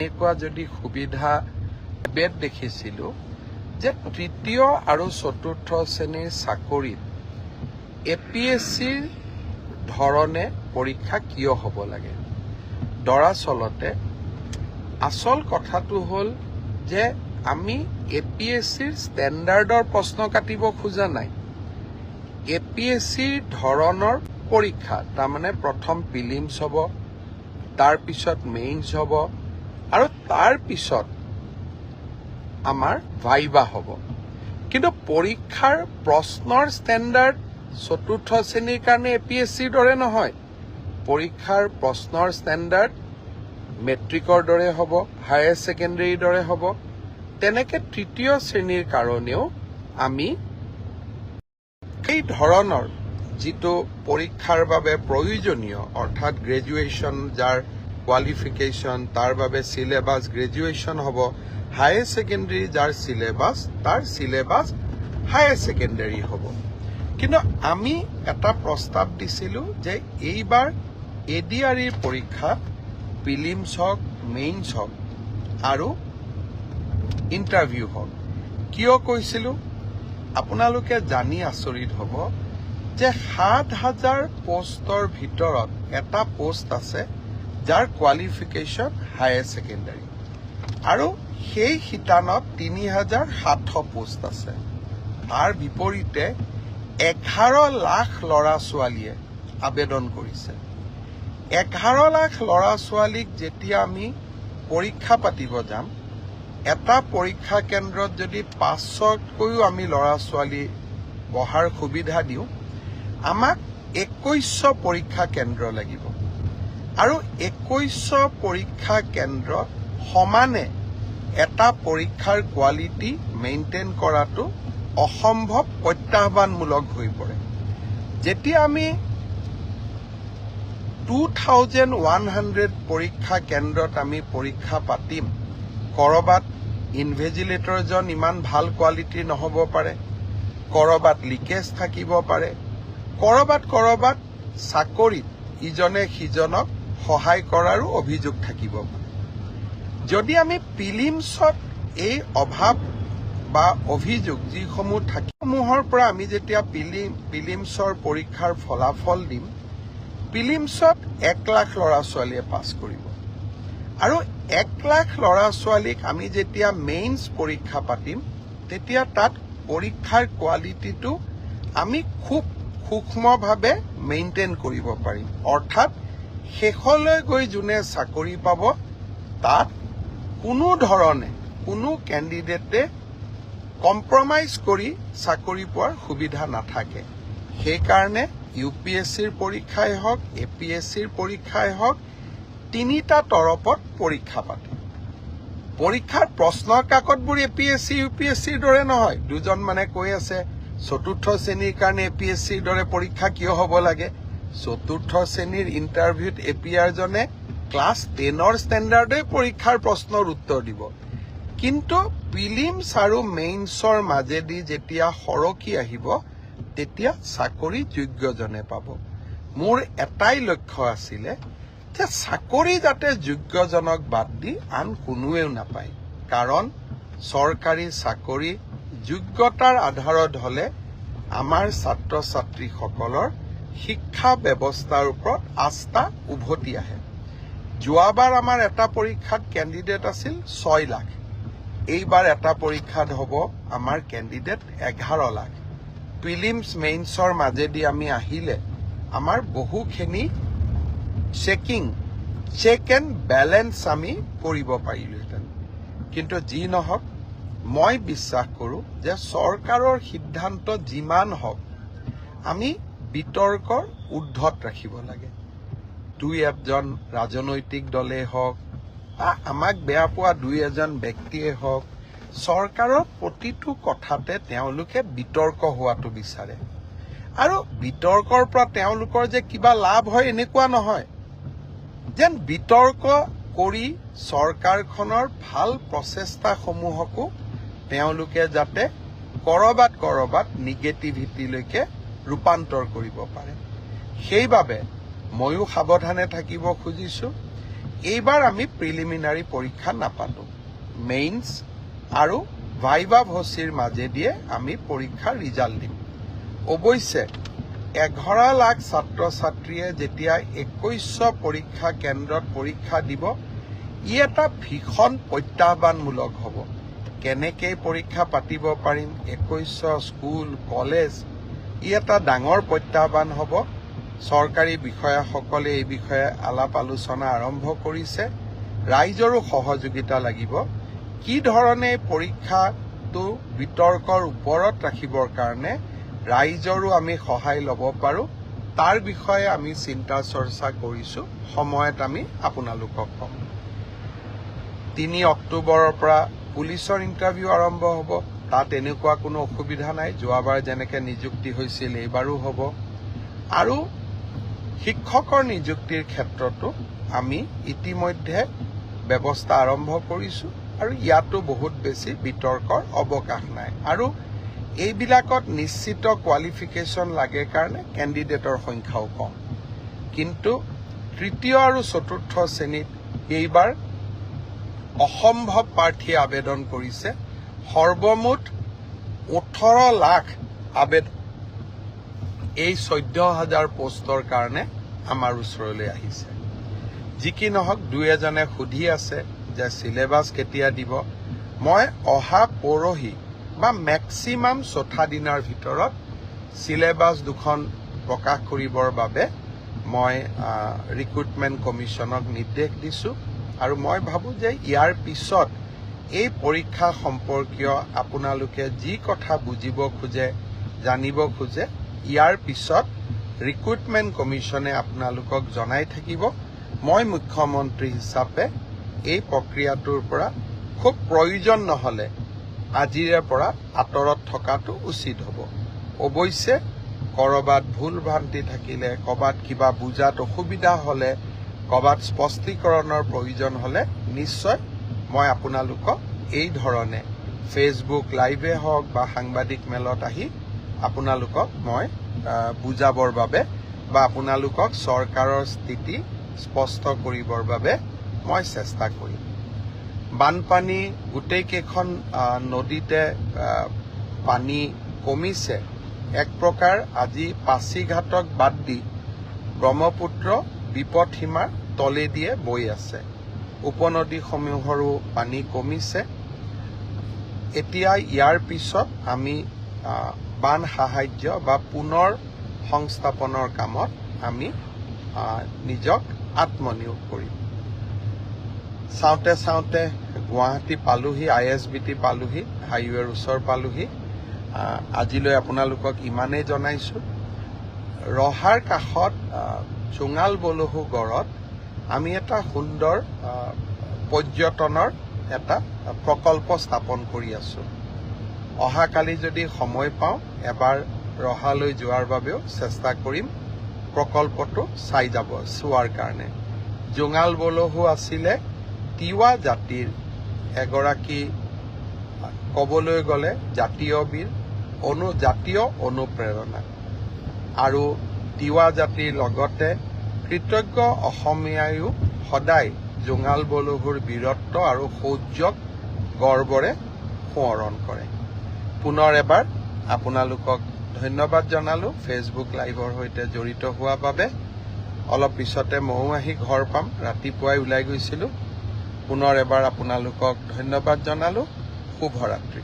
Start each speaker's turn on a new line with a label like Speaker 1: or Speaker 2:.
Speaker 1: এনেকুৱা যদি সুবিধা বেদ দেখিছিলো যে তৃতীয় আৰু চতুৰ্থ শ্ৰেণীৰ চাকৰিত APSCৰ ধৰণে পৰীক্ষা কিয় হ'ব লাগে। দৰাচলতে আচল কথাটো হ'ল যে আমি APSCৰ ষ্টেণ্ডাৰ্ডৰ প্ৰশ্ন কাটিব খোজা নাই। APSCৰ ধৰণৰ পৰীক্ষা তাৰমানে প্ৰথম প্ৰিলিমছ হ'ব, তাৰপিছত মেইনছ হ'ব আৰু তাৰপিছত আমাৰ ভাইবা হ'ব। কিন্তু পৰীক্ষাৰ প্ৰশ্নৰ ষ্টেণ্ডাৰ্ড চতুৰ্থ শ্ৰেণীৰ কাৰণে APSCৰ দৰে নহয়। পৰীক্ষাৰ প্ৰশ্নৰ ষ্টেণ্ডাৰ্ড মেট্ৰিকৰ দৰে হ'ব, হায়াৰ ছেকেণ্ডেৰীৰ দৰে হ'ব। তেনেকে তৃতীয় শ্ৰেণীৰ কাৰণেও আমি সেই ধৰণৰ যিটো পৰীক্ষাৰ বাবে প্ৰয়োজনীয় অৰ্থাৎ গ্ৰেজুৱেশ্যন যাৰ কোৱালিফিকেশ্যন তাৰ বাবে চিলেবাছ গ্ৰেজুৱেশ্যন হ'ব, হায়াৰ ছেকেণ্ডেৰী যাৰ চিলেবাছ তাৰ চিলেবাছ হায়াৰ ছেকেণ্ডেৰী হ'ব। কিন্তু আমি এটা প্ৰস্তাৱ দিছিলোঁ যে এইবাৰ ADREৰ পৰীক্ষা প্ৰিলিমছ হওক, মেইনছ হওক আৰু ইণ্টাৰভিউ হওক। কিয় কৈছিলোঁ আপোনালোকে জানি আচৰিত হ'ব যে ৭,০০০ পোষ্টৰ ভিতৰত এটা পোষ্ট আছে যাৰ কোৱালিফিকেশ্যন হায়াৰ ছেকেণ্ডেৰী আৰু সেই শিতানত ৩,৭০০ পোষ্ট আছে। তাৰ বিপৰীতে 11 লাখ ল'ৰা ছোৱালীয়ে আবেদন কৰিছে। 11 লাখ ল'ৰা ছোৱালীক যেতিয়া আমি পৰীক্ষা পাতিব যাম, এটা পৰীক্ষা কেন্দ্ৰত যদি 500তকৈও আমি ল'ৰা ছোৱালী বহাৰ সুবিধা দিওঁ, আমাক 2100 পৰীক্ষা কেন্দ্ৰ লাগিব আৰু 2100 পৰীক্ষা কেন্দ্ৰত সমানে এটা পৰীক্ষাৰ কোৱালিটি মেইনটেইন কৰাটো অসম্ভৱ, প্ৰত্যাহ্বানমূলক হৈ পৰে। যেতিয়া আমি 2100 পৰীক্ষা কেন্দ্ৰত আমি পৰীক্ষা পাতিম, কৰবাত ইনভেজিলেটৰজন ইমান ভাল কোৱালিটিৰ নহ'ব পাৰে, কৰবাত লিকেজ থাকিব পাৰে, কৰবাত চাকৰিত ইজনে সিজনক সহায় কৰাৰো অভিযোগ থাকিব পাৰে। যদি আমি প্ৰিলিমছত এই অভাৱ বা অভিযোগ যিসমূহ থাকিসমূহৰ পৰা আমি যেতিয়া প্ৰিলিমছৰ পৰীক্ষাৰ ফলাফল দিম, প্ৰিলিমছত 1 লাখ ল'ৰা ছোৱালীয়ে পাছ কৰিব আৰু 1 লাখ ল'ৰা ছোৱালীক আমি যেতিয়া মেইনছ পৰীক্ষা পাতিম, তেতিয়া তাত পৰীক্ষাৰ কোৱালিটিটো আমি খুব সূক্ষ্মভাৱে মেইনটেইন কৰিব পাৰিম। অৰ্থাৎ শেষলৈ গৈ যোনে চাকৰি পাব, তাত কোনো ধৰণে কোনো কেণ্ডিডেটে কম্প্ৰমাইজ কৰি চাকৰি পোৱাৰ সুবিধা নাথাকে। সেইকাৰণে UPSCৰ পৰীক্ষাই হওক, APSCৰ পৰীক্ষাই হওক, তিনিটা তৰপত পৰীক্ষা পাতে। পৰীক্ষাৰ প্ৰশ্নৰ কাকতবোৰ APSC UPSCৰ দৰে নহয়। দুজন মানে কৈ আছে চতুৰ্থ শ্ৰেণীৰ কাৰণে APSCৰ দৰে পৰীক্ষা কিয় হ'ব লাগে। চতুৰ্থ শ্ৰেণীৰ ইণ্টাৰভিউত APR জনে ক্লাছ 10ৰ ষ্টেণ্ডাৰ্ডে পৰীক্ষাৰ প্ৰশ্নৰ উত্তৰ দিব। কিন্তু প্ৰিলিমছ আৰু মেইনছৰ মাজেদি যেতিয়া সৰকি আহিব, তেতিয়া চাকৰি যোগ্যজনে পাব। মোৰ এটাই লক্ষ্য আছিলে যে চাকৰি যাতে যোগ্যজনক বাদ দি আন কোনোৱেও নাপায়। কাৰণ চৰকাৰী চাকৰি যোগ্যতাৰ আধাৰত হ'লে আমাৰ ছাত্ৰ ছাত্ৰীসকলৰ শিক্ষা ব্যৱস্থাৰ ওপৰত আস্থা উভতি আহে। যোৱাবাৰ আমাৰ এটা পৰীক্ষাত কেণ্ডিডেট আছিল 6 লাখ। এইবাৰ এটা পৰীক্ষাত হ'ব আমাৰ কেণ্ডিডেট 11 লাখ। প্ৰিলিমছ মেইনছৰ মাজেদি আমি আহিলে আমাৰ বহুখিনি চেক এণ্ড বেলেঞ্চ আমি কৰিব পাৰিলোহেঁতেন। কিন্তু যি নহওক, মই বিশ্বাস কৰোঁ যে চৰকাৰৰ সিদ্ধান্ত যিমান হওক আমি বিতৰ্কৰ ঊৰ্ধত ৰাখিব লাগে। দুই এজন ৰাজনৈতিক দলেই হওক বা আমাক বেয়া পোৱা দুই এজন ব্যক্তিয়ে হওক, চৰকাৰৰ প্ৰতিটো কথাতে তেওঁলোকে বিতৰ্ক হোৱাটো বিচাৰে আৰু বিতৰ্কৰ পৰা তেওঁলোকৰ যে কিবা লাভ হয় এনেকুৱা নহয়। যেন বিতৰ্ক কৰি চৰকাৰখনৰ ভাল প্ৰচেষ্টাসমূহকো তেওঁলোকে যাতে কৰবাত নিগেটিভিটিলৈকে ৰূপান্তৰ কৰিব পাৰে। সেইবাবে ময়ো সাৱধানে থাকিব খুজিছোঁ। এইবাৰ আমি প্ৰিলিমিনাৰী পৰীক্ষা নাপাতো, মেইনছ আৰু ভাইভা ভচিৰ মাজেদিয়ে আমি পৰীক্ষাৰ ৰিজাল্ট দিম। অৱশ্যে 11 লাখ ছাত্ৰ ছাত্ৰীয়ে যেতিয়া 2100 পৰীক্ষা কেন্দ্ৰত পৰীক্ষা দিব, ই এটা ভীষণ প্ৰত্যাহ্বানমূলক হ'ব। কেনেকৈ পৰীক্ষা পাতিব পাৰিম, 2100 স্কুল কলেজ, ই এটা ডাঙৰ প্ৰত্যাহ্বান হ'ব। চৰকাৰী বিষয়াসকলে এই বিষয়ে আলাপ আলোচনা আৰম্ভ কৰিছে। ৰাইজৰো সহযোগিতা লাগিব। কি ধৰণে পৰীক্ষাটো বিতৰ্কৰ ওপৰত ৰাখিবৰ কাৰণে ৰাইজৰো আমি সহায় ল'ব পাৰোঁ, তাৰ বিষয়ে আমি চিন্তা চৰ্চা কৰিছোঁ। সময়ত আমি আপোনালোকক ক'ম। 3 অক্টোবৰৰ পৰা পুলিচৰ ইণ্টাৰভিউ আৰম্ভ হ'ব। তাত এনেকুৱা কোনো অসুবিধা নাই, যোৱাবাৰ যেনেকৈ নিযুক্তি হৈছিল এইবাৰো হ'ব। আৰু শিক্ষকৰ নিযুক্তিৰ ক্ষেত্ৰতো আমি ইতিমধ্যে ব্যৱস্থা আৰম্ভ কৰিছোঁ আৰু ইয়াতো বহুত বেছি বিতৰ্কৰ অৱকাশ নাই। আৰু এইবিলাকত নিশ্চিত কোৱালিফিকেশ্যন লাগে কাৰণে কেণ্ডিডেটৰ সংখ্যাও কম। কিন্তু তৃতীয় আৰু চতুৰ্থ শ্ৰেণীত এইবাৰ অসম্ভৱ প্ৰাৰ্থীয়ে আবেদন কৰিছে। সৰ্বমুঠ 18 লাখ আবেদন এই 14,000 পোষ্টৰ কাৰণে আমাৰ ওচৰলৈ আহিছে। যি কি নহওক, দুই এজনে সুধি আছে যে চিলেবাছ কেতিয়া দিব। মই অহা পৰহি বা মেক্সিমাম 4 দিনৰ ভিতৰত চিলেবাছ দুখন প্ৰকাশ কৰিবৰ বাবে মই ৰিক্ৰুটমেণ্ট কমিশ্যনক নিৰ্দেশ দিছোঁ। আৰু মই ভাবোঁ যে ইয়াৰ পিছত এই পৰীক্ষা সম্পৰ্কীয় আপোনালোকে যি কথা বুজিব খোজে, জানিব খোজে, ইয়াৰ পিছত ৰিক্ৰুটমেণ্ট কমিশ্যনে আপোনালোকক জনাই থাকিব। মই মুখ্যমন্ত্ৰী হিচাপে এই প্ৰক্ৰিয়াটোৰ পৰা খুব প্ৰয়োজন নহ'লে আজিৰে পৰা আঁতৰত থকাটো উচিত হ'ব। অৱশ্যে ক'ৰবাত ভুল ভ্ৰান্তি থাকিলে, ক'ৰবাত কিবা বুজাত অসুবিধা হ'লে, ক'ৰবাত স্পষ্টীকৰণৰ প্ৰয়োজন হ'লে নিশ্চয় মই আপোনালোকক এই ধৰণে ফেচবুক লাইভে হওক বা সাংবাদিক মেলত আহি আপোনালোকক মই বুজাবৰ বাবে বা আপোনালোকক চৰকাৰৰ স্থিতি স্পষ্ট কৰিবৰ বাবে মই চেষ্টা কৰিম। বানপানী গোটেইকেইখন নদীতে পানী কমিছে। এক প্ৰকাৰ আজি পাছিঘাটক বাদ দি ব্ৰহ্মপুত্ৰ বিপদসীমাৰ তলেদিয়ে বৈ আছে। উপনদীসমূহৰো পানী কমিছে। এতিয়া ইয়াৰ পিছত আমি বান সাহায্য বা পুনৰ সংস্থাপনৰ কামত আমি নিজক আত্মনিয়োগ কৰিম। চাওঁতে চাওঁতে গুৱাহাটী পালোহি, ISBT পালোহি, হাইৱেৰ ওচৰ পালোহি। আজিলৈ আপোনালোকক ইমানেই জনাইছোঁ। ৰহাৰ কাষত জোঙাল বলহু গড়ত আমি এটা সুন্দৰ পৰ্যটনৰ এটা প্ৰকল্প স্থাপন কৰি আছোঁ। অহাকালি যদি সময় পাওঁ এবাৰ ৰহালৈ যোৱাৰ বাবেও চেষ্টা কৰিম, প্ৰকল্পটো চোৱাৰ কাৰণে। জোঙাল বলহু আছিলে তিৱা জাতিৰ এগৰাকী, ক'বলৈ গ'লে জাতীয় বীৰ, জাতীয় অনুপ্ৰেৰণা। আৰু তিৱা জাতিৰ লগতে কৃতজ্ঞ অসমীয়ায়ো সদায় জোঙাল বলহুৰ বীৰত্ব আৰু শৌৰ্যক গৰ্বৰে সোঁৱৰণ কৰে। পুনৰ এবাৰ আপোনালোকক ধন্যবাদ জনালোঁ ফেচবুক লাইভৰ সৈতে জড়িত হোৱাৰ বাবে। অলপ পিছতে ময়ো আহি ঘৰ পাম, ৰাতিপুৱাই ওলাই গৈছিলোঁ। পুনৰ এবাৰ আপোনালোকক ধন্যবাদ জনালোঁ। শুভৰাত্ৰি।